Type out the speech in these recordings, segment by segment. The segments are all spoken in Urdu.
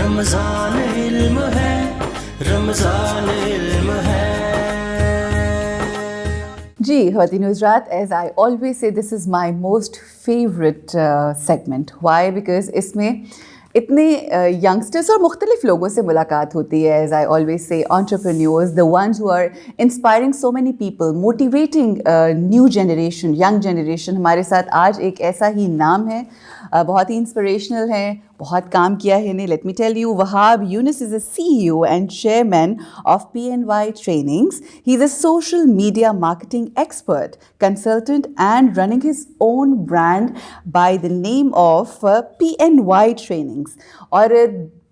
رمضان علم ہے، رمضان علم ہے. جی خواتین حضرات, as I always say this is my most favourite segment. Why? Because اس میں اتنے ینگسٹرس اور مختلف لوگوں سے ملاقات ہوتی ہے. As I always say entrepreneurs, the ones who are inspiring so many people, motivating new generation, young generation. ہمارے ساتھ آج ایک ایسا ہی نام ہے, بہت ہی انسپریشنل ہے, بہت کام کیا ہے انہیں. Let me tell you, Wahab Younis is a CEO and chairman of PNY Trainings. He is a social media marketing expert, consultant and running his own brand by the name of PNY Trainings. اور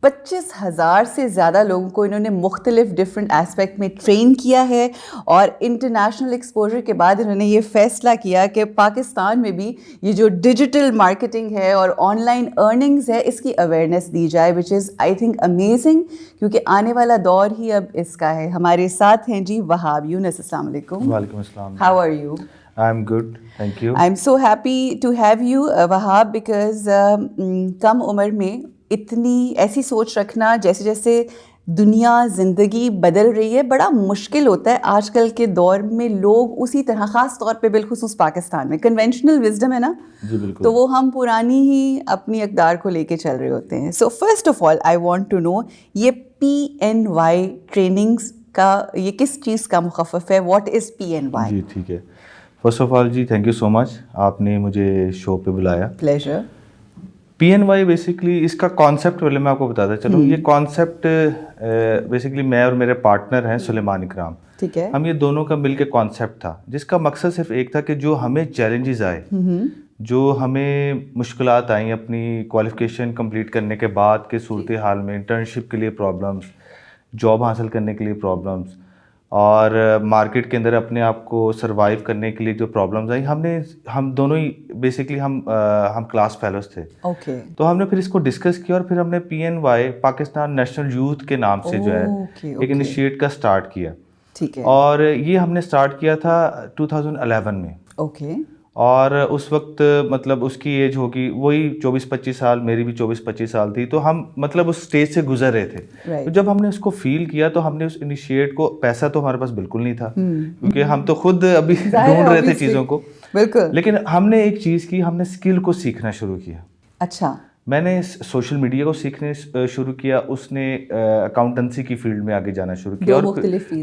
25,000 سے زیادہ لوگوں کو انہوں نے مختلف ڈفرینٹ اسپیکٹ میں ٹرین کیا ہے, اور انٹرنیشنل ایکسپوجر کے بعد انہوں نے یہ فیصلہ کیا کہ پاکستان میں بھی یہ جو ڈیجیٹل مارکیٹنگ ہے اور آن لائن ارننگز ہے اس کی اویئرنیس دی جائے, وچ از آئی تھنک امیزنگ, کیونکہ آنے والا دور ہی اب اس کا ہے. ہمارے ساتھ ہیں جی وہاب یونس. السلام علیکم. وعلیکم السلام. How are you? I'm good, thank you. I'm so happy to have you, Wahab, because کم عمر میں اتنی ایسی سوچ رکھنا, جیسے جیسے دنیا زندگی بدل رہی ہے بڑا مشکل ہوتا ہے آج کل کے دور میں. لوگ اسی طرح, خاص طور پہ بالخصوص پاکستان میں کنونشنل وزڈم ہے نا, جی بالکل, تو وہ ہم پرانی ہی اپنی اقدار کو لے کے چل رہے ہوتے ہیں. So first of all I want to know, یہ PNY ٹریننگس کا یہ کس چیز کا مخفف ہے؟ What is PNY؟ جی ٹھیک ہے. فرسٹ آف آل جی تھینک یو سو مچ, آپ نے مجھے شو پہ بلایا. پلیزر. PNY بیسکلی اس کا کانسیپٹ پہلے میں آپ کو بتاتا چلوں. یہ کانسیپٹ بیسکلی میں اور میرے پارٹنر ہیں سلیمان اکرام, ٹھیک ہے, ہم یہ دونوں کا مل کے کانسیپٹ تھا, جس کا مقصد صرف ایک تھا کہ جو ہمیں چیلنجز آئے, جو ہمیں مشکلات آئیں اپنی کوالیفیکیشن کمپلیٹ کرنے کے بعد کے صورت حال میں, انٹرنشپ کے لیے پرابلمس, جاب حاصل کرنے کے لیے پرابلمس, اور مارکیٹ کے اندر اپنے آپ کو سروائیو کرنے کے لیے جو پرابلمز آئیں, ہم دونوں ہی بیسکلی ہم کلاس فیلوز تھے. اوکے. تو ہم نے پھر اس کو ڈسکس کیا, اور پھر ہم نے PNY پاکستان نیشنل یوتھ کے نام سے جو ہے ایک انیشیٹ کا اسٹارٹ کیا. ٹھیک ہے. اور یہ ہم نے اسٹارٹ کیا تھا 2011 میں. اوکے. اور اس وقت مطلب اس کی ایج ہوگی وہی 24-25 سال, میری بھی 24-25 سال تھی. تو ہم مطلب اس اسٹیج سے گزر رہے تھے. تو جب ہم نے اس کو فیل کیا تو ہم نے اس انیشیٹ کو, پیسہ تو ہمارے پاس بالکل نہیں تھا کیونکہ ہم تو خود ابھی ڈھونڈ رہے تھے چیزوں کو, بالکل, لیکن ہم نے ایک چیز کی, ہم نے اسکل کو سیکھنا شروع کیا. اچھا. میں نے سوشل میڈیا کو سیکھنے شروع کیا, اس نے اکاؤنٹنسی کی فیلڈ میں آگے جانا شروع کیا, اور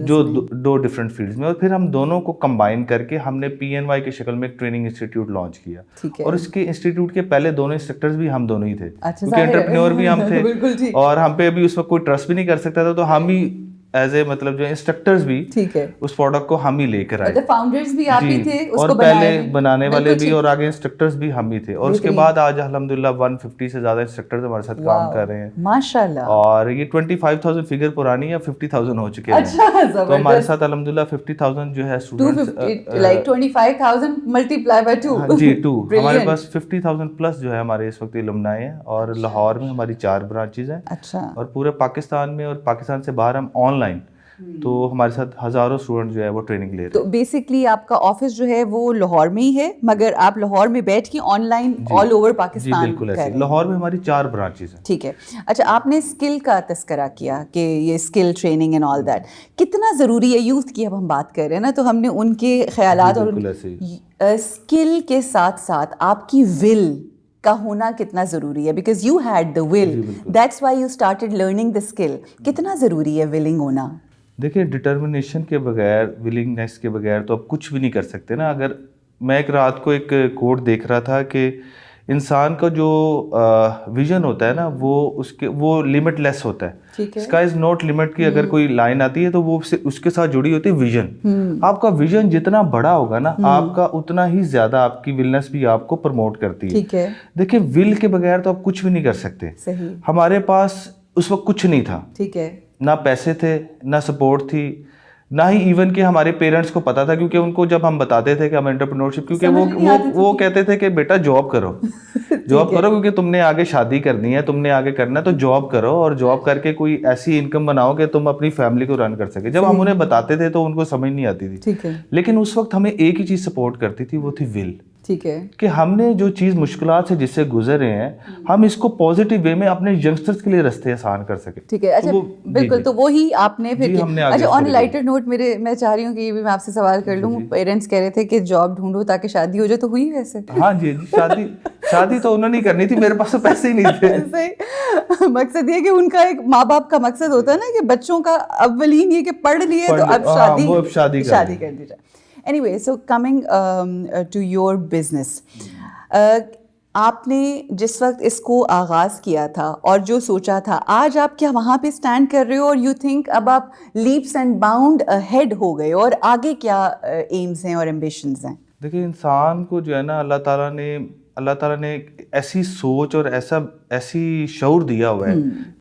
جو 2 ڈفرینٹ فیلڈز میں, اور پھر ہم دونوں کو کمبائن کر کے ہم نے PNY کی شکل میں ایک ٹریننگ انسٹیٹیوٹ لانچ کیا. اور اس کے انسٹیٹیوٹ کے پہلے دونوں انسٹرکٹرز بھی ہم دونوں ہی تھے, کیونکہ انٹرپرینور بھی ہم تھے, اور ہم پہ ابھی اس وقت کوئی ٹرسٹ بھی نہیں کر سکتا تھا, تو ہم ہی ایز اے مطلب جو انسٹرکٹرز بھی اس پروڈکٹ کو ہم ہی لے کر آئے. فاؤنڈرز بھی آپ ہی تھے, اور پہلے بنانے والے بھی, اور آگے انسٹرکٹرز بھی ہم ہی تھے. اور اس کے بعد آج الحمدللہ 150 سے زیادہ انسٹرکٹرز ہمارے ساتھ کام کر رہے ہیں ماشاءاللہ. اور یہ 25,000 فگر پرانی ہے, 50,000 ہو چکے ہیں. تو ہمارے ساتھ الحمدللہ 50,000 جو ہے اسٹوڈنٹس, لائک 25,000 ملٹیپلائی بائی 2. جی 2, ہمارے پاس 50,000 پلس جو ہے ہمارے اس وقت الومنائی ہیں, اور لاہور میں ہماری 4 برانچز ہیں. اچھا. اور پورے پاکستان میں, اور پاکستان سے باہر ہم آن لائن, تو ہمارے ساتھ ہزاروں اسٹوڈنٹ جو ہے وہ ٹریننگ لے رہے ہیں. تو بیسکلی آپ کا آفس جو ہے وہ لاہور میں ہی ہے, مگر آپ لاہور میں بیٹھ کے online all over Pakistan. جی بالکل ایسے, لاہور میں ہماری 4 برانچز ہیں. ٹھیک ہے. اچھا, آپ نے اسکل کا تذکرہ کیا کہ یہ skill training and all that کتنا ضروری ہے یوتھ کی. اب ہم بات کر رہے ہیں نا, تو ہم نے ان کے خیالات, اور اسکل کے ساتھ ساتھ آپ کی ول کا ہونا کتنا ضروری ہے, because you had the will, that's why you started learning the skill. کتنا ضروری ہے ولنگ ہونا؟ دیکھیے ڈٹرمنیشن کے بغیر, ولنگنیس کے بغیر تو آپ کچھ بھی نہیں کر سکتے نا. اگر میں ایک رات کو ایک کوٹ دیکھ رہا تھا کہ انسان کا جو ویژن ہوتا ہے نا, وہ لمٹ لیس ہوتا ہے. اسکائی از ناٹ لمٹ کی اگر کوئی لائن آتی ہے تو وہ اس کے ساتھ جڑی ہوتی ہے ویژن. آپ کا ویژن جتنا بڑا ہوگا نا, آپ کا اتنا ہی زیادہ آپ کی ولنس بھی آپ کو پروموٹ کرتی ہے. دیکھیں ول کے بغیر تو آپ کچھ بھی نہیں کر سکتے. ہمارے پاس اس وقت کچھ نہیں تھا, ٹھیک ہے, نہ پیسے تھے, نہ سپورٹ تھی, نہ ہی ایون کہ ہمارے پیرنٹس کو پتا تھا, کیونکہ ان کو جب ہم بتاتے تھے کہ ہم انٹرپرینورشپ, کیونکہ وہ کہتے تھے کہ بیٹا جاب کرو, کیونکہ تم نے آگے شادی کرنی ہے, تم نے آگے کرنا ہے, تو جاب کرو, اور جاب کر کے کوئی ایسی انکم بناؤ کہ تم اپنی فیملی کو رن کر سکے. جب ہم انہیں بتاتے تھے تو ان کو سمجھ نہیں آتی تھی, لیکن اس وقت ہمیں ایک ہی چیز سپورٹ کرتی تھی, وہ تھی ول. ٹھیک ہے کہ ہم نے جو چیز مشکلات سے جس سے گزر رہے ہیں ہم اس کو پازیٹیو وے میں اپنے ینگسٹرز کے لیے رستے آسان کر سکیں. ٹھیک ہے. اچھا بالکل, تو وہی آپ نے پھر کیا. اچھا آن لائٹر نوٹ میں چاہ رہی ہوں کہ یہ بھی میں آپ سے سوال کر لوں. پیرنٹس کہہ رہے تھے کہ جاب ڈھونڈو تاکہ شادی ہو جائے, تو ہوئی ویسے؟ ہاں جی شادی تو انہوں نے کرنی تھی, میرے پاس تو پیسے ہی نہیں تھے. مقصد یہ کہ ان کا ایک ماں باپ کا مقصد ہوتا ہے نا کہ بچوں کا اولین یہ کہ پڑھ لیے تو اب شادی کر دی جائے. Anyway, so coming to your business, آپ نے جس وقت اس کو آغاز کیا تھا اور جو سوچا تھا, آج آپ کیا وہاں پہ اسٹینڈ کر رہے ہو اور یو تھنک اب آپ لیپس اینڈ باؤنڈ ہیڈ ہو گئے, اور آگے کیا ایمز ہیں اور ایمبیشنز ہیں؟ دیکھیں انسان کو جو ہے نا اللہ تعالیٰ نے ایسی سوچ اور ایسی شعور دیا ہوا ہے.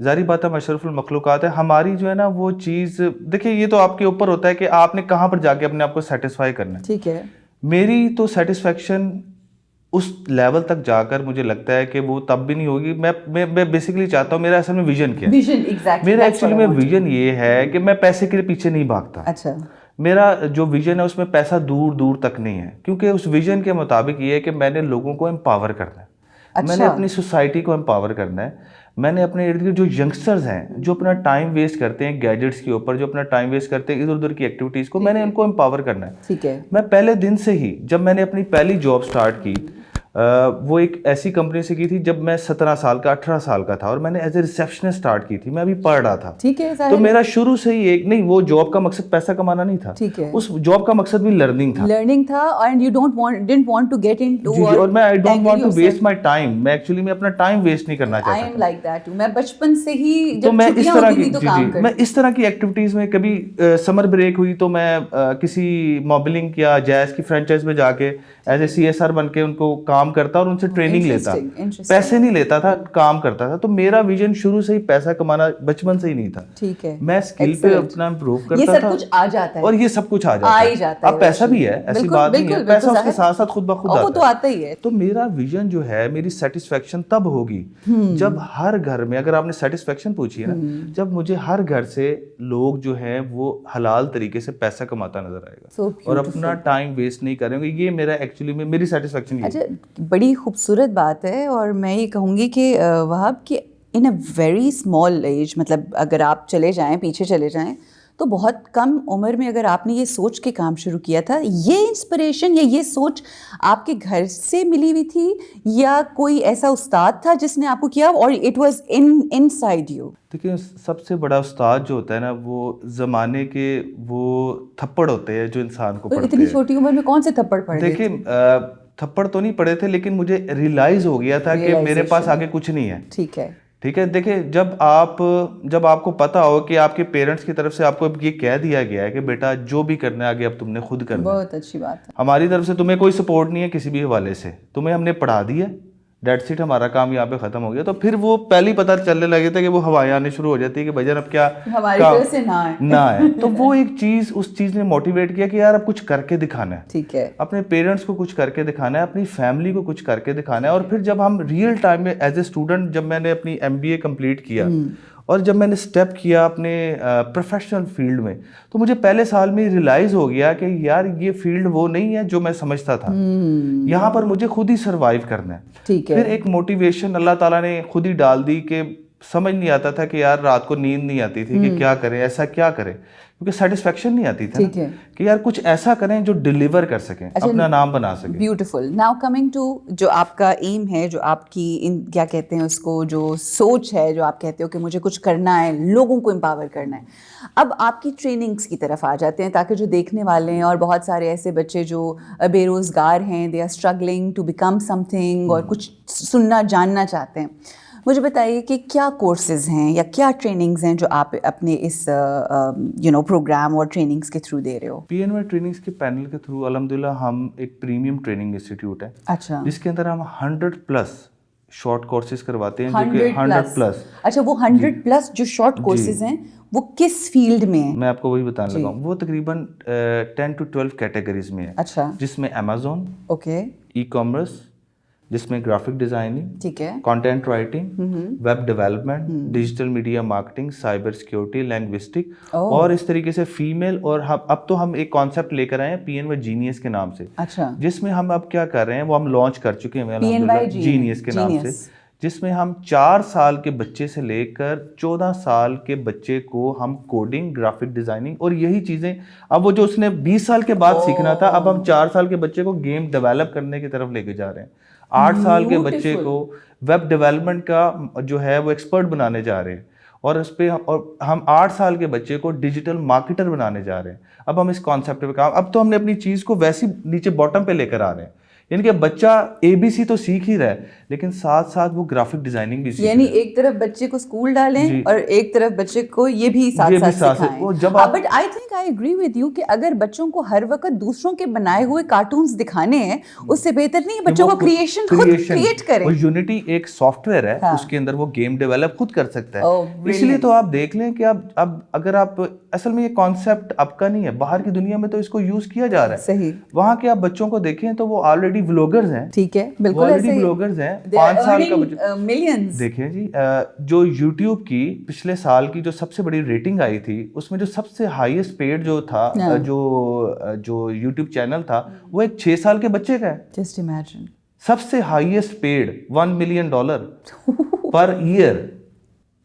ظاہری بات ہے ہم اشرف المخلوقات ہے, ہماری جو ہے نا وہ چیز دیکھیں یہ تو آپ کے اوپر ہوتا ہے کہ آپ نے کہاں پر جا کے اپنے آپ کو سیٹسفائی کرنا ہے. ٹھیک ہے. میری تو سیٹسفیکشن اس لیول تک جا کر مجھے لگتا ہے کہ وہ تب بھی نہیں ہوگی. میں بیسیکلی چاہتا ہوں, میرا اصل میں ویژن کیا ہے, میرا ایکچولی میں ویژن یہ ہے کہ میں پیسے کے پیچھے نہیں بھاگتا. اچھا. میرا جو ویژن ہے اس میں پیسہ دور دور تک نہیں ہے, کیونکہ اس ویژن کے مطابق یہ ہے کہ میں نے لوگوں کو امپاور کرنا ہے, میں نے اپنی سوسائٹی کو امپاور کرنا ہے. میں نے اپنے ارد گرد جو ینگسٹرز ہیں جو اپنا ٹائم ویسٹ کرتے ہیں گیجٹس کے اوپر, جو اپنا ٹائم ویسٹ کرتے ہیں ادھر ادھر کی ایکٹیویٹیز کو, میں نے ان کو امپاور کرنا ہے. ٹھیک ہے. میں پہلے دن سے ہی جب میں نے اپنی پہلی جاب سٹارٹ کی, وہ ایک ایسی کمپنی سے کی تھی جب میں 17 سال کا 18 سال کا تھا, اور میں نے ایز اے ریسیپشنسٹ سٹارٹ کی تھی. میں ابھی پڑھ رہا تھا. ٹھیک ہے. تو میرا شروع سے ہی ایک نہیں, وہ جاب کا مقصد پیسہ کمانا نہیں تھا. ٹھیک ہے. اس جاب کا مقصد بھی لرننگ تھا, and you didn't want to get into, اور میں I don't want to waste my time. میں ایکچولی میں اپنا ٹائم ویسٹ نہیں کرنا چاہتا. I am like that too. میں بچپن سے ہی تو جب میں اس طرح کی میں اس طرح کی ایکٹیویٹیز میں کبھی سمر بریک ہوئی تو میں کسی موبلنگ یا جیز کی فرینچائز میں جا کے ایز اے CSR بن کے ان کو کام کرتا اور ان سے ٹریننگ لیتا, پیسے نہیں لیتا تھا, کام کرتا تھا. تو میرا ویژن شروع سے ہی پیسہ کمانا بچپن سے ہی نہیں تھا. ٹھیک ہے. میں اسکل پہ اپنا امپروو کرتا تھا, یہ سب کچھ آ جاتا ہے, اور یہ سب کچھ آ جاتا ہے. اب پیسہ بھی ہے, ایسی بات نہیں ہے, پیسہ اس کے ساتھ ساتھ خود بخود وہ تو آتا ہی ہے. تو میرا ویژن جو ہے, میری سیٹسفیکشن تب ہوگی جب ہر گھر میں, اگر آپ نے سیٹسفیکشن پوچھی ہے نا, جب مجھے ہر گھر سے لوگ جو ہیں وہ حلال طریقے سے پیسہ کماتا نظر آئے گا اور اپنا ٹائم ویسٹ نہیں کریں گے. یہ میرا ایکچولی میں میری سیٹسفیکشن. اچھا, بڑی خوبصورت بات ہے, اور میں یہ کہوں گی کہ وہاب کہ ان اے ویری اسمال ایج, مطلب اگر آپ چلے جائیں پیچھے چلے جائیں تو بہت کم عمر میں اگر آپ نے یہ سوچ کے کام شروع کیا تھا, یہ انسپریشن یا یہ سوچ آپ کے گھر سے ملی ہوئی تھی یا کوئی ایسا استاد تھا جس نے آپ کو کیا, اور it was in side you? دیکھیں سب سے بڑا استاد جو ہوتا ہے نا, وہ زمانے کے وہ تھپڑ ہوتے ہیں جو انسان کو پڑھتے ہیں. اتنی چھوٹی عمر میں کون سے تھپڑ پڑے؟ دیکھیں تھپڑ تو نہیں پڑے تھے, لیکن مجھے ریئلائز ہو گیا تھا کہ میرے پاس آگے کچھ نہیں ہے. ٹھیک ہے. ٹھیک ہے. دیکھیں جب آپ کو پتا ہو کہ آپ کے پیرنٹس کی طرف سے آپ کو یہ کہہ دیا گیا ہے کہ بیٹا جو بھی کرنا ہے آگے اب تم نے خود کرنا ہے, بہت اچھی بات ہے. ہماری طرف سے تمہیں کوئی سپورٹ نہیں ہے کسی بھی حوالے سے, تمہیں ہم نے پڑھا دیا, دیٹس اٹ, ہمارا کام یہاں پہ ختم ہو گیا. تو پھر وہ پہلی پتہ چلنے لگے تھے کہ وہ ہوائیں آنے شروع ہو جاتی ہے کہ بھائی جان اب کیا ہماری طرف سے نہ ہے. تو وہ ایک چیز, اس چیز نے موٹیویٹ کیا کہ یار اب کچھ کر کے دکھانا ہے. ٹھیک ہے. اپنے پیرنٹس کو کچھ کر کے دکھانا ہے, اپنی فیملی کو کچھ کر کے دکھانا ہے. اور پھر جب ہم ریئل ٹائم میں ایز اے اسٹوڈنٹ, جب میں نے اپنی MBA کمپلیٹ کیا اور جب میں نے اسٹیپ کیا اپنے پروفیشنل فیلڈ میں, تو مجھے پہلے سال میں ریئلائز ہو گیا کہ یار یہ فیلڈ وہ نہیں ہے جو میں سمجھتا تھا, یہاں پر مجھے خود ہی سروائیو کرنا ہے. ٹھیک ہے. پھر ایک موٹیویشن اللہ تعالیٰ نے خود ہی ڈال دی کہ سمجھ نہیں آتا تھا کہ یار رات کو نیند نہیں آتی تھی کہ کیا کریں, ایسا کیا کریں, کیونکہ سیٹسفیکشن نہیں آتی تھی کہ یار کچھ ایسا کریں جو ڈیلیور کر سکیں, اپنا نام بنا سکیں. بیوٹیفل. ناؤ کمنگ ٹو جو آپ کا ایم ہے, جو آپ کی کیا کہتے ہیں اس کو, جو سوچ ہے, جو آپ کہتے ہو کہ مجھے کچھ کرنا ہے, لوگوں کو امپاور کرنا ہے. اب آپ کی ٹریننگس کی طرف آ جاتے ہیں تاکہ جو دیکھنے والے ہیں, اور بہت سارے ایسے بچے جو بے روزگار ہیں, they are struggling to become something, اور کچھ سننا جاننا چاہتے ہیں. مجھے بتائیے کہ کیا کورسز ہیں یا کیا ٹریننگز ہیں جو آپ اپنے اس پروگرام اور ٹریننگز کے تھرو دے رہے ہو؟ PNY ٹریننگز کے پینل کے تھرو الحمدللہ ہم ایک پریمیم ٹریننگ انسٹیٹیوٹ ہے. اچھا. جس کے اندر ہم 100+ شارٹ کورسز کرواتے ہیں, جو کہ 100+. اچھا, وہ 100+ جو شارٹ کورسز ہیں وہ کس فیلڈ میں ہیں؟ میں آپ کو وہی بتانے لگا ہوں. وہ تقریباً 10 to 12 کیٹیگریز میں ہے. اچھا. جس میں Amazon, اوکے, ای کامرس, جس میں گرافک ڈیزائننگ, ٹھیک ہے, content writing, web development, digital media marketing, cyber security, linguistic, اور اس طریقے سے فیمیل. اور اب تو ہم ایک کانسیپٹ لے کر آئے ہیں PNY جینیس کے نام سے, اچھا, جس میں ہم اب کیا کر رہے ہیں وہ ہم لانچ کر چکے ہیں الحمدللہ جینیس کے نام سے, جس میں ہم 4 سال کے بچے سے لے کر 14 سال کے بچے کو ہم کوڈنگ, گرافک ڈیزائننگ اور یہی چیزیں, اب وہ جو اس نے 20 سال کے بعد سیکھنا تھا, اب ہم 4 سال کے بچے کو گیم ڈیولپ کرنے کی طرف لے کے جا رہے ہیں. 8 سال کے بچے کو ویب ڈیولپمنٹ کا جو ہے وہ ایکسپرٹ بنانے جا رہے ہیں, اور اس پہ ہم 8 سال کے بچے کو ڈیجیٹل مارکیٹر بنانے جا رہے ہیں. اب ہم اس کانسیپٹ پہ کام, اب تو ہم نے اپنی چیز کو ویسی نیچے باٹم پہ لے کر آ رہے ہیں, یعنی کہ بچہ ABC تو سیکھ ہی رہا ہے, لیکن ساتھ ساتھ وہ گرافک ڈیزائننگ بھی سیکھ, یعنی ایک طرف بچے کو اسکول ڈالیں اور ایک طرف بچے کو یہ بھی ساتھ ساتھ سکھائیں. But I think I agree with you کہ اگر بچوں کو ہر وقت دوسروں کے بنائے ہوئے کارٹونز دکھانے ہیں, اس سے بہتر نہیں ہے بچوں کو کریشن خود کریٹ کریں. اور یونٹی ایک سافٹ ویئر ہے, اس کے اندر وہ گیم ڈیولپ خود کر سکتا ہے. اس لیے تو آپ دیکھ لیں کہ اب اگر آپ, اصل میں یہ کانسیپٹ اب کا نہیں ہے, باہر کی دنیا میں تو اس کو یوز کیا جا رہا ہے. صحیح, وہاں کے آپ بچوں کو دیکھیں تو وہ آلریڈی بلاگرز ہیں. ٹھیک ہے, بالکل ایسے ہی بلاگرز ہیں. 5 سال کا بچہ, ملینز دیکھیں جی, جو یوٹیوب کی پچھلے سال کی جو سب سے بڑی ریٹنگ آئی تھی, اس میں جو سب سے ہائیسٹ پیڈ جو تھا, جو یوٹیوب چینل تھا, وہ ایک 6 سال کے بچے کا ہے. جسٹ امیجن, سب سے highest paid $1 million per year,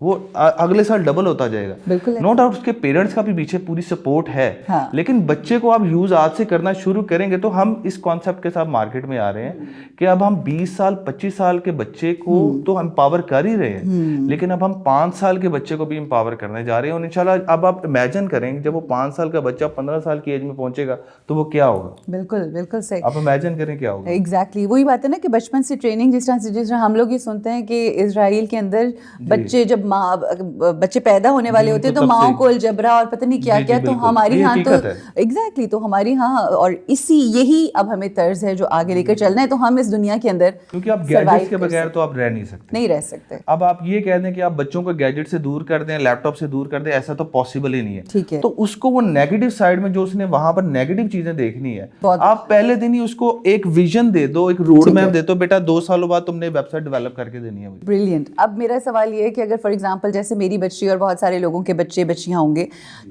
وہ اگلے سال ڈبل ہوتا جائے گا. بالکل, نو ڈاؤٹ اس کے پیرنٹس کا بھی پیچھے پوری سپورٹ ہے, لیکن بچے کو آپ یوز آج سے کرنا شروع کریں گے تو ہم اس کانسیپٹ کے ساتھ مارکیٹ میں آ رہے ہیں کہ اب ہم 20 سال 25 سال کے بچے کو تو امپاور کر ہی رہے ہیں, لیکن اب ہم 5 سال کے بچے کو بھی امپاور کرنے جا رہے ہیں. اور انشاءاللہ اب آپ امیجن کریں جب وہ 5 سال کا بچہ 15 سال کی ایج میں پہنچے گا تو وہ کیا ہوگا. بالکل بالکل صحیح, آپ امیجن کریں کیا ہوگا. ایگزیکٹلی وہی بات ہے نا کہ بچپن سے ٹریننگ, جس طرح ہم لوگ یہ سنتے ہیں کہ اسرائیل کے اندر بچے جب بچے پیدا ہونے والے ہوتے ہیں تو ماؤں کو الجبرا اور پتہ نہیں کیا کیا, تو ہماری ہاں تو ایگزیکٹلی, تو ہماری ہاں, اور یہی اب ہمیں طرز ہے جو آگے لے کر چلنا ہے. تو ہم اس دنیا کے اندر, کیونکہ آپ گیجٹس کے بغیر تو آپ رہ نہیں سکتے. اب آپ یہ کہہ دیں کہ آپ بچوں کو گیجٹ سے دور کر دیں, لیپ ٹاپ سے دور کر دیں, ایسا تو پاسبل ہی نہیں ہے. ٹھیک ہے, تو اس کو وہ نیگیٹو سائڈ میں جو اس نے وہاں پر نیگیٹو چیزیں دیکھنی ہے, آپ پہلے دن ہی اس کو ایک ویژن دے دو, ایک روڈ میپ دے دو, بیٹا 2 سالوں بعد تم نے ویب سائٹ ڈیولپ کر کے دینی ہے. بریلینٹ. اب میرا سوال یہ ہے کہ اگر فار ایگزامپل جیسے میری بچی اور بہت سارے لوگوں کے بچے بچیاں ہوں گے,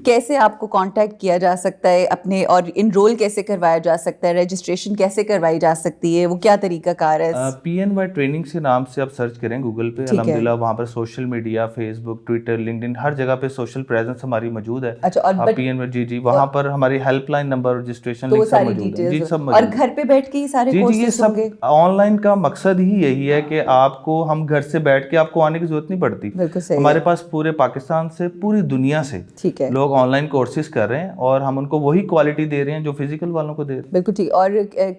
کیسے آپ کو کانٹیکٹ کیا جا سکتا ہے اپنے, اور انرول کیسے کروایا جا سکتا ہے, رجسٹریشن کیسے کروائی جا سکتی ہے, وہ کیا طریقہ کار ہے؟ PNY ٹریننگ کے نام سے آپ سرچ کریں گوگل پہ, الحمدللہ وہاں پر سوشل میڈیا, فیس بک, ٹویٹر, لنکڈن, ہر جگہ پہ سوشل پریزنس ہماری موجود ہے. اچھا, اور PNY جی وہاں پر ہماری help line number, registration link سب موجود ہے. جی سب موجود اور گھر پہ بیٹھ کے یہ سارے کورسز ہوں گے. آن لائن کا مقصد ہی یہی ہے کہ آپ کو, ہم گھر سے بیٹھ کے آپ کو آنے کی ضرورت نہیں پڑتی. ہمارے پاس پورے پاکستان سے, پوری دنیا سے لوگ آن لائن کورسز کر رہے ہیں, اور ہم ان کو وہی کوالٹی دے رہے ہیں جو فزیکل والوں کو دے رہے ہیں. بالکل ٹھیک. اور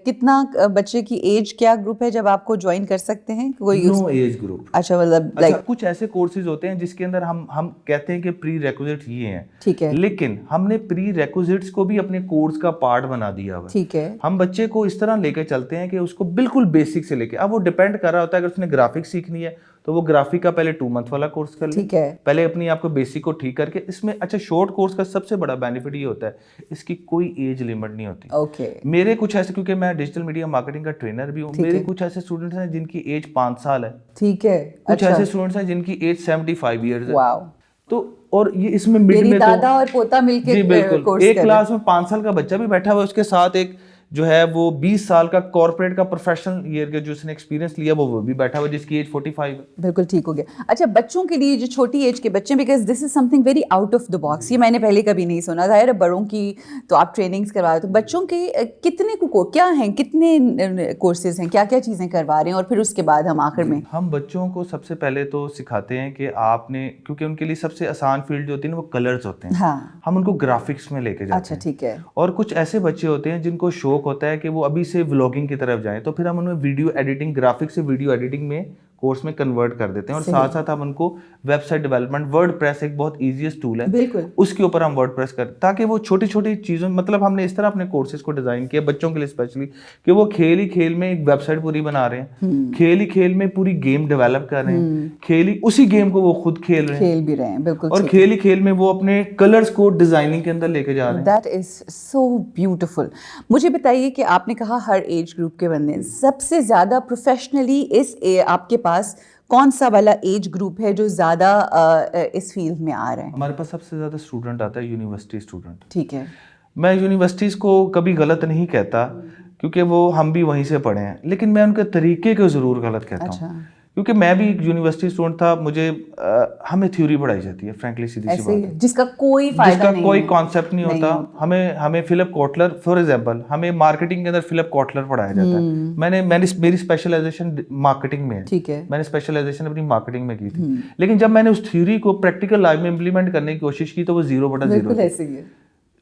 کتنا بچے کی ایج, کیا گروپ ہے جب آپ کو جوائن کر سکتے ہیں؟ کوئی نو ایج گروپ. اچھا, مطلب کچھ ایسے کورسز ہوتے ہیں جس کے اندر ہم کہتے ہیں کہ پری ریکوزٹ یہ ہیں, ٹھیک ہے, لیکن ہم نے پری ریکوزٹس کو بھی اپنے کورس کا پارٹ بنا دیا ہوا ہے. ٹھیک ہے, ہم بچے کو اس طرح لے کے چلتے ہیں کہ اس کو بالکل بیسک سے لے کے, اب وہ ڈیپینڈ کر رہا ہوتا ہے, اگر اس نے گرافک سیکھنی ہے تو وہ گرافک کا پہلے 2 منتھ والا کورس کر لے. ٹھیک ہے, پہلے اپنی آپ کو بیسک کو ٹھیک کر کے اس میں. اچھا, شارٹ کورس کا سب سے بڑا بینیفٹ یہ ہوتا ہے اس کی کوئی ایج لمٹ نہیں ہوتی. اوکے, میرے کچھ ایسے, کیونکہ میں ڈیجیٹل میڈیا مارکیٹنگ کا ٹرینر بھی ہوں, میرے کچھ ایسے اسٹوڈنٹس ہیں جن کی ایج 5 سال ہے. ٹھیک ہے, کچھ ایسے اسٹوڈنٹس ہیں جن کی ایج 75 ایئرز ہے. واو. تو اور یہ اس میں مڈ میں دادا اور پوتا مل کے, جی بالکل, ایک کلاس میں 5 سال کا بچہ بھی بیٹھا ہوا ہے, اس کے ساتھ ایک جو ہے وہ 20 سال کا کارپوریٹ کا پروفیشنل ایئر کا جو اس نے ایکسپیرینس لیا وہ بھی بیٹھا ہوا جس کی ایج 45 ہے. بالکل ٹھیک ہو گیا. اچھا, بچوں کے لیے جو چھوٹی ایج کے بچے, because this is some thing very out of the box, یہ میں نے پہلے کبھی نہیں سنا. ظاہر ہے بڑوں کی تو آپ ٹریننگس کروا رہے, تو بچوں کے کتنے کو کیا ہیں, کتنے کورسز ہیں, کیا کیا چیزیں کروا رہے ہیں, اور پھر اس کے بعد ہم آخر میں ہم بچوں کو سب سے پہلے تو سکھاتے ہیں کہ آپ نے, کیونکہ ان کے لیے سب سے آسان فیلڈ جو ہوتی ہے نا وہ کلرز ہوتے ہیں, ہاں, ہم ان کو گرافکس میں لے کے جاتے ہیں. اچھا ٹھیک ہے. اور کچھ ایسے بچے ہوتے ہیں جن کو شوق ہوتا ہے کہ وہ ابھی سے ولاگنگ کی طرف جائیں, تو پھر ہم انہیں ویڈیو ایڈیٹنگ, گرافک سے ویڈیو ایڈیٹنگ میں کورس میں کنورٹ کر دیتے ہیں, اور ساتھ ساتھ ہم ان کو website development, WordPress ایک بہت ایزیسٹ ٹول ہے, بالکل اس کے اوپر ہم ورڈ پریس کریں تاکہ وہ چھوٹی چھوٹی چیزوں, مطلب ہم نے اس طرح اپنے کورسز کو ڈیزائن کیا بچوں کے لیے اسپیشلی کہ وہ کھیل ہی کھیل میں ایک ویب سائٹ پوری بنا رہے ہیں, کھیل ہی کھیل میں پوری گیم ڈیولپ کر رہے ہیں, کھیل ہی اسی گیم کو وہ خود کھیل رہے ہیں, کھیل بھی رہے ہیں, بالکل, اور کھیل ہی کھیل میں وہ اپنے کلرز کو ڈیزائننگ کے اندر لے کے جا رہے ہیں. That is so beautiful. مجھے بتائیے کہ آپ نے کہا ہر ایج گروپ کے بندے, سب سے زیادہ پروفیشنلی آپ کے پاس کون سا والا ایج گروپ ہے جو زیادہ اس فیلڈ میں آ رہے ہیں؟ ہمارے پاس سب سے زیادہ اسٹوڈنٹ آتا ہے یونیورسٹی اسٹوڈنٹ. ٹھیک ہے, میں یونیورسٹیز کو کبھی غلط نہیں کہتا کیونکہ وہ ہم بھی وہیں سے پڑھے ہیں, لیکن میں ان کے طریقے کو ضرور غلط کہتا ہوں, کیونکہ میں بھی ایک یونیورسٹی اسٹوڈنٹ تھا, مجھے ہمیں تھیوری پڑھائی جاتی ہے فرینکلی, سیدھی سی بات ہے, جس کا کوئی فائدہ نہیں, کوئی کانسیپٹ نہیں ہوتا. ہمیں فلپ کوٹلر فار ایگزامپل, ہمیں مارکیٹنگ کے اندر فلپ کوٹلر پڑھایا جاتا ہے. میری اسپیشلائزیشن مارکیٹنگ میں ہے, ٹھیک ہے, میں نے اسپیشلائزیشن اپنی مارکیٹنگ میں کی تھی, لیکن جب میں نے اس تھیوری کو پریکٹیکل لائف میں امپلیمنٹ کرنے کی کوشش کی تو وہ 0/0 بالکل ایسے ہی ہے.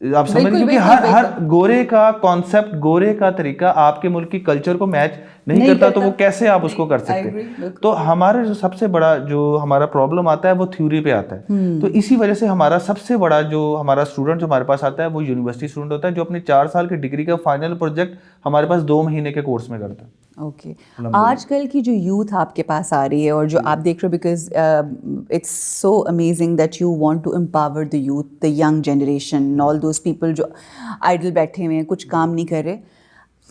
آپ سمجھ, کیونکہ ہر گورے کا کانسیپٹ, گورے کا طریقہ آپ کے ملک کی کلچر کو میچ نہیں کرتا, تو وہ کیسے آپ اس کو کر سکتے. تو ہمارا جو سب سے بڑا جو ہمارا پرابلم آتا ہے وہ تھیوری پہ آتا ہے. تو اسی وجہ سے ہمارا سب سے بڑا جو ہمارا اسٹوڈنٹ جو ہمارے پاس آتا ہے وہ یونیورسٹی اسٹوڈنٹ ہوتا ہے, جو اپنے 4 سال کی ڈگری کا فائنل پروجیکٹ ہمارے پاس 2 مہینے کے کورس میں کرتا ہے. اوکے, آج کل کی جو یوتھ آپ کے پاس آ رہی ہے اور جو آپ دیکھ رہے ہو, because it's so amazing that you want to empower the youth, the young generation, all those people جو آئیڈل بیٹھے ہوئے ہیں, کچھ کام نہیں کر رہے,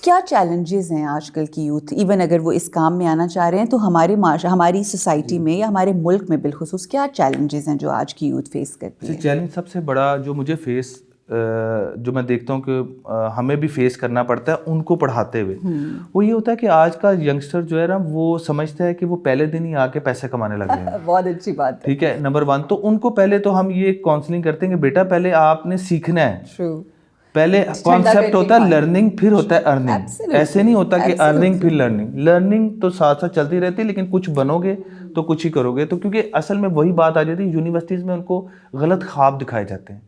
کیا چیلنجز ہیں آج کل کی یوتھ, ایون اگر وہ اس کام میں آنا چاہ رہے ہیں تو ہماری سوسائٹی میں یا ہمارے ملک میں بالخصوص کیا چیلنجز ہیں جو آج کی یوتھ فیس کرتی ہے؟ چیلنج سب سے بڑا جو مجھے جو میں دیکھتا ہوں کہ ہمیں بھی فیس کرنا پڑتا ہے ان کو پڑھاتے ہوئے, وہ یہ ہوتا ہے کہ آج کا ینگسٹر جو ہے نا وہ سمجھتا ہے کہ وہ پہلے دن ہی آ کے پیسے کمانے لگ گئے ہیں. بہت اچھی بات ہے, ٹھیک ہے, نمبر 1 تو ان کو پہلے تو ہم یہ کاؤنسلنگ کرتے ہیں کہ بیٹا پہلے آپ نے سیکھنا ہے. پہلے کانسیپٹ ہوتا ہے لرننگ, پھر ہوتا ہے ارننگ. ایسے نہیں ہوتا کہ ارننگ پھر لرننگ, لرننگ تو ساتھ ساتھ چلتی رہتی ہے, لیکن کچھ بنو گے تو کچھ ہی کرو گے. تو کیونکہ اصل میں وہی بات آ جاتی ہے, یونیورسٹیز میں ان کو غلط خواب دکھائے جاتے ہیں.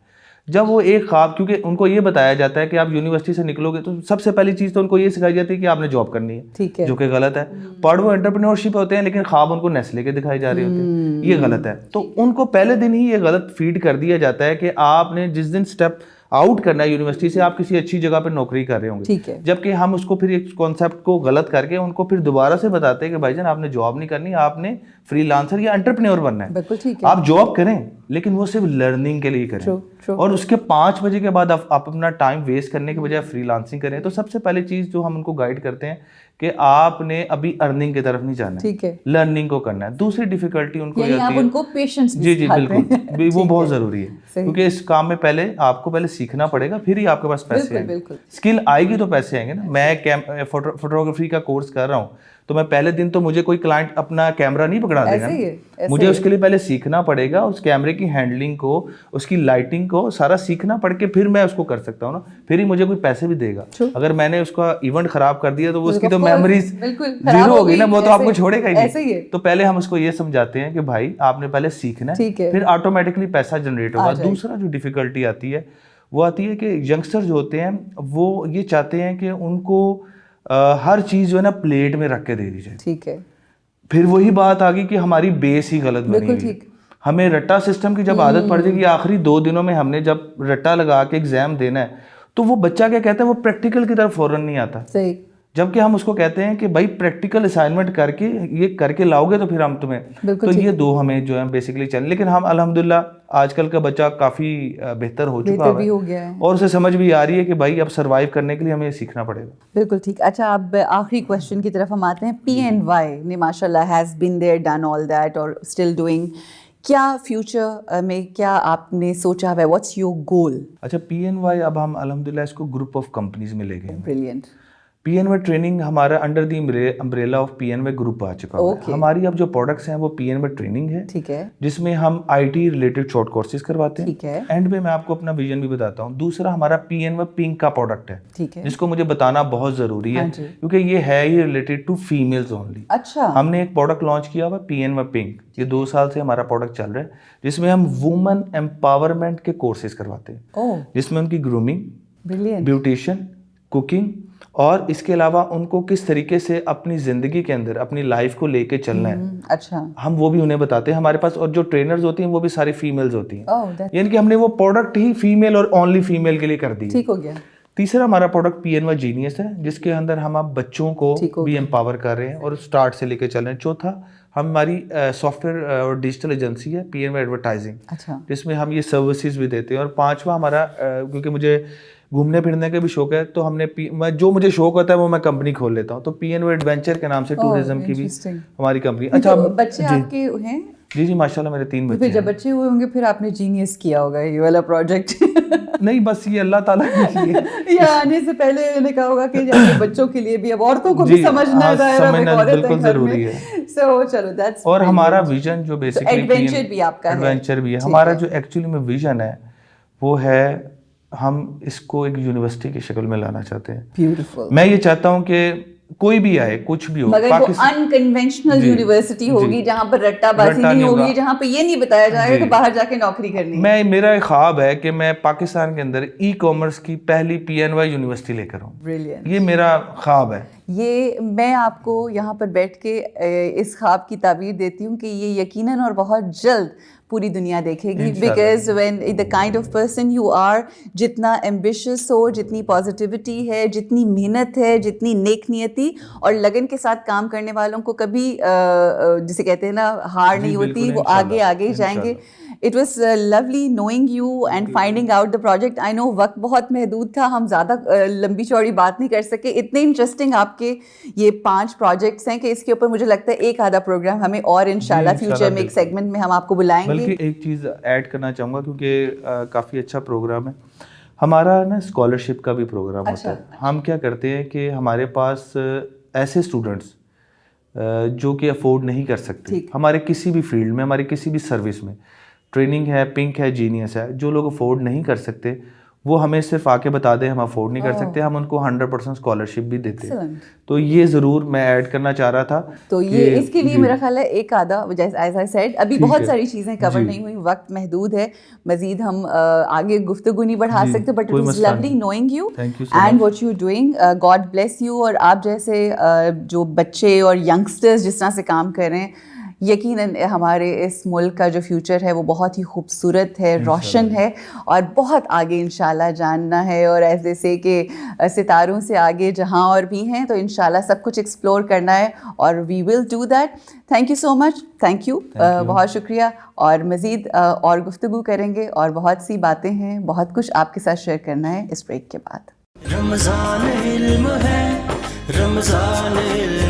جب وہ ایک خواب, کیونکہ ان کو یہ بتایا جاتا ہے کہ آپ یونیورسٹی سے نکلو گے تو سب سے پہلی چیز تو ان کو یہ سکھائی جاتی ہے کہ آپ نے جاب کرنی ہے, جو کہ غلط ہے. پڑھ وہ انٹرپرینورشپ ہوتے ہیں لیکن خواب ان کو نیسلے کے دکھائے جا رہے ہوتے ہیں, یہ غلط ہے. تو ان کو پہلے دن ہی یہ غلط فیڈ کر دیا جاتا ہے کہ آپ نے جس دن اسٹیپ آؤٹ کرنا ہے یونیورسٹی سے, آپ کسی اچھی جگہ پہ نوکری کر رہے ہوں گے, جبکہ ہم اس کو پھر ایک کانسیپٹ کو غلط کر کے ان کو پھر دوبارہ سے بتاتے ہیں کہ بھائی جان آپ نے جاب نہیں کرنی, آپ نے فری لانسر یا انٹرپرینور بننا ہے. آپ جاب کریں لیکن وہ صرف لرننگ کے لیے کریں, اور اس کے 5 بجے کے بعد آپ اپنا ٹائم ویسٹ کرنے کے بجائے فری لانسنگ کریں. تو سب سے پہلی چیز جو ہم ان کو گائیڈ کرتے ہیں کہ آپ نے ابھی ارننگ کی طرف نہیں جانا ہے, لرننگ کو کرنا ہے. دوسری ڈیفیکلٹی ان کو جی بالکل, وہ بہت ضروری ہے, کیونکہ اس کام میں پہلے آپ کو پہلے سیکھنا پڑے گا, پھر ہی آپ کے پاس پیسے آئیں گے. اسکل آئے گی تو پیسے آئیں گے نا. میں فوٹوگرافی کا کورس کر رہا ہوں تو میں پہلے دن تو مجھے کوئی کلائنٹ اپنا کیمرہ نہیں پکڑا دے گا, مجھے اس کے لیے پہلے سیکھنا پڑے گا, اس کیمرے کی ہینڈلنگ کو, اس کی لائٹنگ کو سارا سیکھنا پڑ کے پھر میں اس کو کر سکتا ہوں نا, پھر ہی مجھے کوئی پیسے بھی دے گا. اگر میں نے اس کا ایونٹ خراب کر دیا تو اس کی تو میموریز 0 ہو گئی نا, وہ تو آپ کو چھوڑے گا ہی نہیں. تو پہلے ہم اس کو یہ سمجھاتے ہیں کہ بھائی آپ نے پہلے سیکھنا ہے, پھر آٹومیٹکلی پیسہ جنریٹ ہوگا. دوسرا جو ڈیفیکلٹی آتی ہے وہ آتی ہے کہ ینگسٹر جو ہوتے ہیں وہ یہ چاہتے ہیں کہ ان کو ہر چیز جو ہے نا پلیٹ میں رکھ کے دے دی جائے. ٹھیک ہے, پھر وہی بات آ گئی کہ ہماری بیس ہی غلط بنی ہوئی. ہمیں رٹا سسٹم کی جب عادت پڑ جائے گی, آخری 2 دنوں میں ہم نے جب رٹا لگا کے ایگزام دینا ہے تو وہ بچہ کیا کہتا ہے, وہ پریکٹیکل کی طرف فوراً نہیں آتا. جبکہ ہم اس کو کہتے ہیں کہ بھائی پریکٹیکل اسائنمنٹ کر کے یہ کر کے لاؤ گے تو پھر ہم تمہیں, تو یہ 2 ہمیں جو ہے بیسیکلی چل. لیکن ہم الحمدللہ آج کل کا بچہ کافی بہتر ہو چکا ہے اور اسے سمجھ بھی آ رہی ہے کہ بھائی اب سروائیو کرنے کے لیے ہمیں سیکھنا پڑے گا. بالکل ٹھیک. اچھا, اب آخری کویشچن کی طرف ہم آتے ہیں. PNY نے ماشاء اللہ has been there, done all that اور اسٹل ڈوئنگ. کیا فیوچر میں کیا آپ نے سوچا ہے, واٹس یور گول؟ اچھا, PNY اب ہم الحمدللہ اس کو گروپ آف کمپنیز میں لے گئے. بریلینٹ. PNY ٹریننگ ہمارا under the umbrella of PNY group آ چکا ہے. ہماری اب جو پروڈکٹس ہیں وہ PNY ٹریننگ ہے, ٹھیک ہے, جس میں ہم IT ریلیٹڈ شارٹ کورسز کرواتے ہیں. ٹھیک ہے. اینڈ میں آپ کو اپنا ویژن بھی بتاتا ہوں. دوسرا ہمارا PNY پنک کا پروڈکٹ ہے, ٹھیک ہے, جس کو مجھے بتانا بہت ضروری ہے کیونکہ یہ ہے یہ ریلیٹڈ ٹو فیمیلز اونلی. اچھا, ہم نے ایک پروڈکٹ لانچ کیا ہوا PNY پنک, یہ 2 سال سے ہمارا پروڈکٹ چل رہا ہے, جس میں ہم وومن امپاورمنٹ کے کورسز کرواتے ہیں, جس میں ان کی گرومنگ, بیوٹیشین, کوکنگ اور اس کے علاوہ ان کو کس طریقے سے اپنی زندگی کے اندر اپنی لائف کو لے کے چلنا ہے, اچھا, ہم وہ بھی انہیں بتاتے ہیں ہمارے پاس. اور جو ٹرینرز ہوتی ہیں وہ بھی ساری فیمیلز ہوتی ہیں, oh, that's یعنی کہ ہم نے وہ پروڈکٹ ہی فیمیل اور اونلی فیمیل کے لیے کر دی. ٹھیک ہو گیا. تیسرا ہمارا پروڈکٹ PNY جینیس ہے, جس کے اندر ہم اب بچوں کو بھی امپاور کر رہے ہیں اور اسٹارٹ سے لے کے چل رہے ہیں. چوتھا ہماری سافٹ ویئر اور ڈیجیٹل ایجنسی ہے PNY ایڈورٹائزنگ, اچھا, جس میں ہم یہ سروسز بھی دیتے ہیں. اور پانچواں ہمارا, کیونکہ مجھے گھومنے پھرنے کا بھی شوق ہے, تو ہم نے جو مجھے شوق ہوتا ہے وہ میں کمپنی کھول لیتا ہوں. تو PNY ایڈونچر کے نام سے ٹورزم کی بھی ہماری کمپنی. اچھا, بچے آپ کے ہیں؟ جی ماشاء اللہ میرے 3 بچے. پھر جب بچے ہوئے ہوں گے پھر آپ نے جینیس کیا ہوگا یہ والا پروجیکٹ. نہیں, بس یہ اللہ تعالیٰ نے کیے. یہ آنے سے پہلے میں نے کہا ہوگا کہ اپنے بچوں کے لیے بھی, اب عورتوں کو بھی سمجھنا بالکل ضروری ہے. سو چلو دیٹس. اور ہمارا ویژن جو بیسکلی ایڈونچر بھی آپ کا ہے, ایڈونچر بھی ہے ہمارا. جو ایکچولی میں ویژن ہے وہ ہے ہم اس کو ایک یونیورسٹی کی شکل میں لانا چاہتے ہیں. بیوٹیفل. میں یہ چاہتا ہوں کہ کوئی بھی آئے, کچھ بھی ہو, مگر وہ انکنونشنل یونیورسٹی ہوگی جہاں پر رٹا بازی نہیں ہوگی, جہاں پہ یہ نہیں بتایا جائے گا کہ باہر جا کے نوکری کرنی ہے. میرا ایک خواب ہے کہ میں پاکستان کے اندر ای کامرس کی پہلی PNY یونیورسٹی لے کر ہوں. یہ میرا خواب ہے. یہ میں آپ کو یہاں پر بیٹھ کے اس خواب کی تعبیر دیتی ہوں کہ یہ یقیناً اور بہت جلد پوری دنیا دیکھے گی. Because when the kind of person you are, جتنا ایمبیشیس ہو, جتنی پازیٹیوٹی ہے, جتنی محنت ہے, جتنی نیک نیتی اور لگن کے ساتھ کام کرنے والوں کو کبھی جسے کہتے ہیں نا ہار نہیں ہوتی, وہ آگے آگے جائیں گے. It was lovely knowing you and finding out the project. I know وقت بہت محدود تھا, ہم زیادہ لمبی چوڑی بات نہیں کر سکے. اتنے انٹرسٹنگ آپ کے یہ 5 پروجیکٹس ہیں کہ اس کے اوپر مجھے لگتا ہے ایک آدھا پروگرام ہمیں اور انشاءاللہ فیوچر میں ایک سیگمنٹ میں ہم آپ کو بلائیں گے. بلکہ ایک چیز ایڈ کرنا چاہوں گا کیونکہ کافی اچھا پروگرام ہے ہمارا نا, اسکالرشپ کا بھی پروگرام ہوتا ہے. ہم کیا کرتے ہیں کہ ہمارے پاس ایسے اسٹوڈنٹس جو کہ افورڈ نہیں کر سکتے ہمارے کسی بھی فیلڈ میں, ہماری کسی بھی سروس میں, ٹریننگ ہے, پنک ہے, جینیس ہے, جو لوگ افورڈ نہیں کر سکتے وہ ہمیں صرف آ کے بتا دیں ہم افورڈ نہیں کر سکتے, ہم ان کو 100% اسکالرشپ بھی دیتے ہیں. تو یہ ضرور میں ایڈ کرنا چاہ رہا تھا. تو یہ اس کے لیے میرا خیال ہے ایک آدھا, ایز آئی سیڈ ابھی بہت ساری چیزیں کور نہیں ہوئی, وقت محدود ہے, مزید ہم آگے گفتگو نہیں بڑھا سکتے. But it was lovely knowing you and what you doing. God bless you. اور آپ جیسے جو بچے اور ینگسٹرز جس طرح سے کام کر رہے ہیں, یقیناً ہمارے اس ملک کا جو فیوچر ہے وہ بہت ہی خوبصورت ہے, روشن ہے, اور بہت آگے انشاءاللہ جاننا ہے. اور ایسے سے کہ ستاروں سے آگے جہاں اور بھی ہیں, تو انشاءاللہ سب کچھ ایکسپلور کرنا ہے, اور we will do that. Thank you so much. Thank you, بہت شکریہ. اور مزید اور گفتگو کریں گے, اور بہت سی باتیں ہیں, بہت کچھ آپ کے ساتھ شیئر کرنا ہے اس بریک کے بعد. رمضان علم ہے, رمضان علم